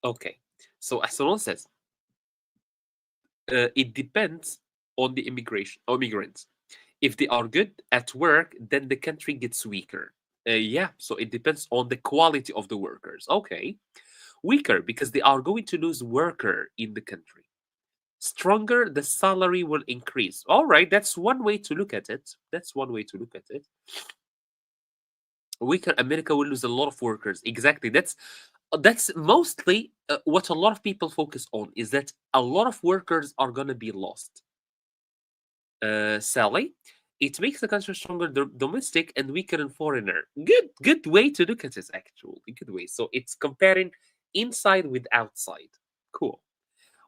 Okay. So Asron says it depends on the immigrants. If they are good at work, then the country gets weaker. Yeah, so it depends on the quality of the workers. Okay, weaker because they are going to lose worker in the country. stronger, the salary will increase. All right, that's one way to look at it. That's one way to look at it. Weaker America will lose a lot of workers. Exactly. That's mostly what a lot of people focus on, is that a lot of workers are gonna be lost. Sally, it makes the country stronger domestic and weaker in foreigner. Good way to look at it, actually. Good way. So it's comparing inside with outside. Cool.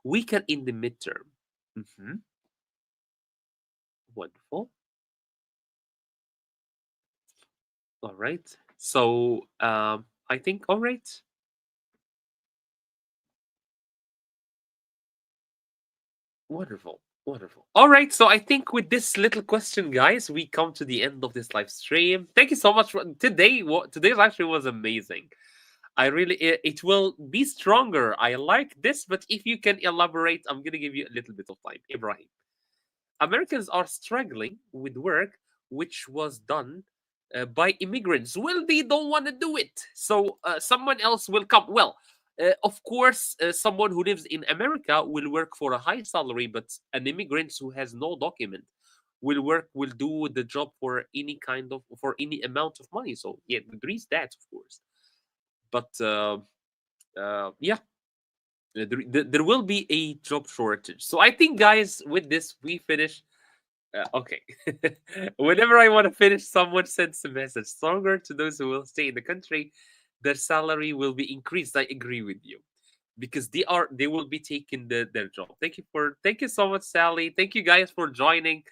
Weaker in the midterm. Hmm. Wonderful. All right. So I think, all right. Wonderful. Wonderful. All right. So I think with this little question, guys, we come to the end of this live stream. Thank you so much for today. Today's live stream was amazing. I really, it will be stronger. I like this, but if you can elaborate, I'm gonna give you a little bit of time. Ibrahim, Americans are struggling with work which was done by immigrants. Well, they don't want to do it, so someone else will come. Well, of course, someone who lives in America will work for a high salary, but an immigrant who has no document will do the job for any kind of, for any amount of money. So yeah, there is that, of course. But yeah, there will be a job shortage. So I think, guys, with this we finish. Okay. Whenever I want to finish, someone sends a message. Stronger to those who will stay in the country, their salary will be increased. I agree with you, because they will be taking their job. Thank you so much, Sally. Thank you guys for joining.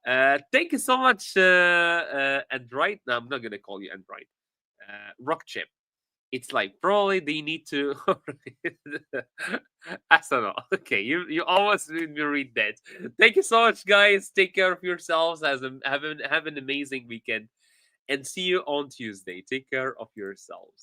Thank you so much, Android. No, I'm not gonna call you Android. Rock Chip. It's like probably they need to. I don't know. Okay, you almost made me read that. Thank you so much, guys. Take care of yourselves. Have an amazing weekend, and see you on Tuesday. Take care of yourselves.